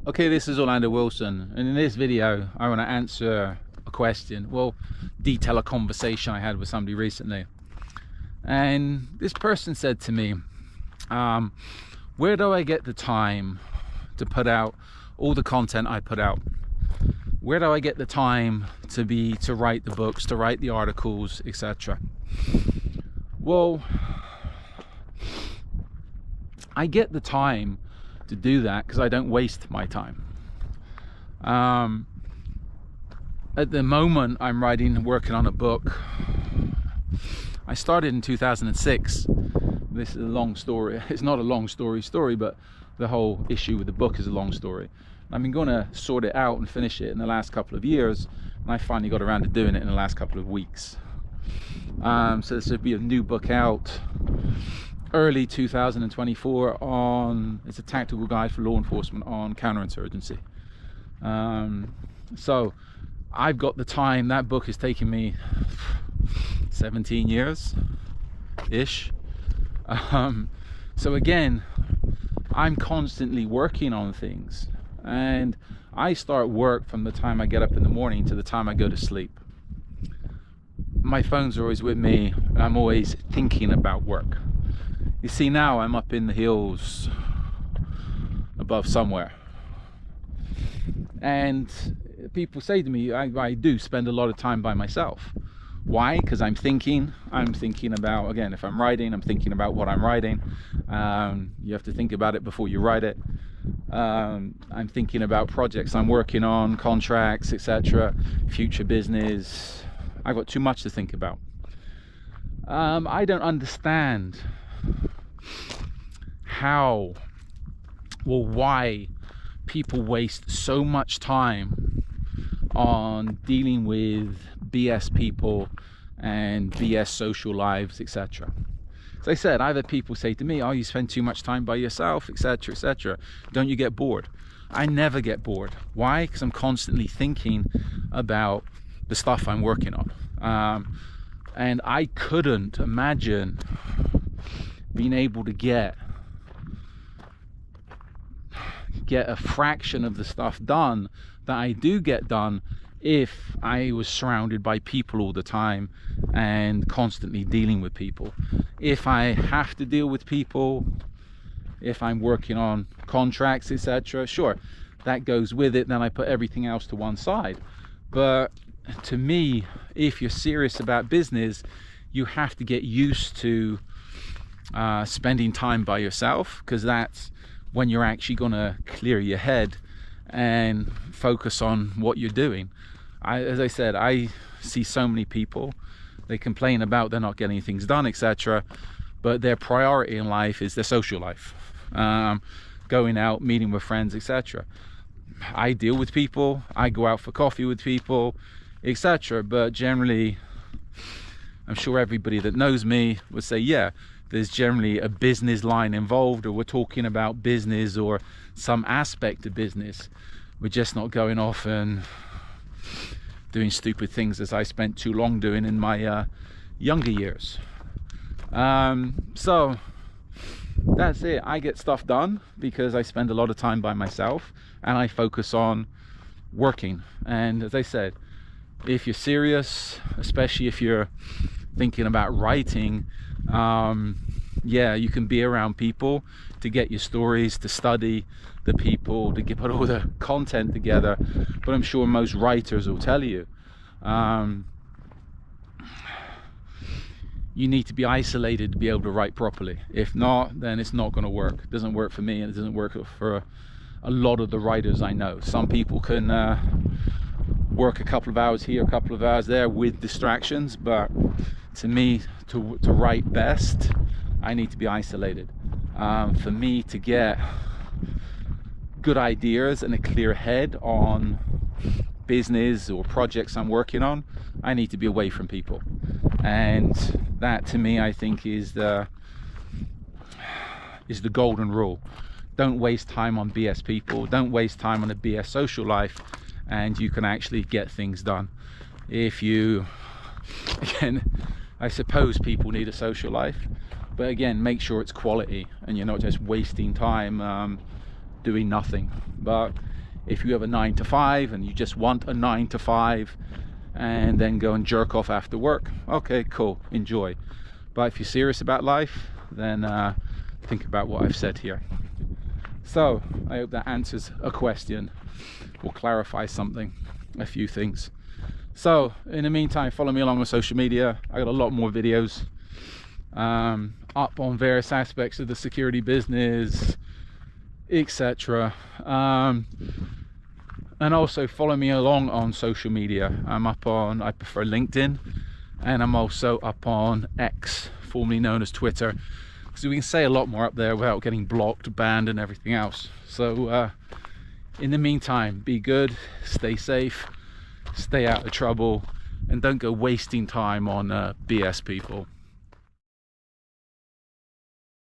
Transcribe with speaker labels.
Speaker 1: Okay, this is Orlando Wilson, and in this video I want to answer a question, well, detail a conversation I had with somebody recently. And this person said to me, where do I get the time to put out all the content I put out? Where do I get the time to write the books, to write the articles, etc.? Well, I get the time to do that because I don't waste my time. At the moment I'm working on a book. I started in 2006. This is a long story. It's not a long story, but the whole issue with the book is a long story. I've been going to sort it out and finish it in the last couple of years, and I finally got around to doing it in the last couple of weeks. So this will be a new book out early 2024 on, it's a tactical guide for law enforcement on counterinsurgency. So I've got the time. That book has taken me 17 years ish. So again, I'm constantly working on things, and I start work from the time I get up in the morning to the time I go to sleep. My phone's always with me. I'm always thinking about work. You see, now I'm up in the hills above somewhere, and people say to me, I do spend a lot of time by myself. Why? Because I'm thinking about, again, if I'm writing, I'm thinking about what I'm writing. You have to think about it before you write it. I'm thinking about projects I'm working on, contracts, etc., future business. I've got too much to think about. I don't understand why people waste so much time on dealing with BS people and BS social lives, etc. As I said, I've had people say to me, oh, you spend too much time by yourself, etc., etc. Don't you get bored? I never get bored. Why? Because I'm constantly thinking about the stuff I'm working on. And I couldn't imagine being able to get a fraction of the stuff done that I do get done if I was surrounded by people all the time and constantly dealing with people. If I have to deal with people, if I'm working on contracts, etc., sure, that goes with it, then I put everything else to one side. But to me, if you're serious about business, you have to get used to spending time by yourself, because that's when you're actually going to clear your head and focus on what you're doing. As I said, I see so many people, they complain about they're not getting things done, etc., but their priority in life is their social life, going out, meeting with friends, etc. I deal with people, I go out for coffee with people, etc., but generally, I'm sure everybody that knows me would say, yeah, there's generally a business line involved, or we're talking about business or some aspect of business. We're just not going off and doing stupid things as I spent too long doing in my younger years. So that's it. I get stuff done because I spend a lot of time by myself and I focus on working. And as I said, if you're serious, especially if you're thinking about writing, yeah, you can be around people to get your stories, to study the people, to put all the content together. But I'm sure most writers will tell you, you need to be isolated to be able to write properly. If not, then it's not going to work. It doesn't work for me, and it doesn't work for a lot of the writers I know. Some people can work a couple of hours here, a couple of hours there with distractions, but to me, to write best, I need to be isolated. For me to get good ideas and a clear head on business or projects I'm working on, I need to be away from people. And that, to me, I think is the golden rule. Don't waste time on BS people, don't waste time on a BS social life, and you can actually get things done. If you, again, I suppose people need a social life, but again, make sure it's quality and you're not just wasting time doing nothing. But If you have a 9 to 5 and you just want a 9 to 5 and then go and jerk off after work, okay, cool, enjoy. But if you're serious about life, then think about what I've said here. So I hope that answers a question or clarifies something, a few things. So in the meantime, follow me along on social media. I got a lot more videos up on various aspects of the security business, etc. And also follow me along on social media. I'm up on, I prefer LinkedIn, and I'm also up on X, formerly known as Twitter, because we can say a lot more up there without getting blocked, banned and everything else. So in the meantime, be good, stay safe, stay out of trouble, and don't go wasting time on BS people.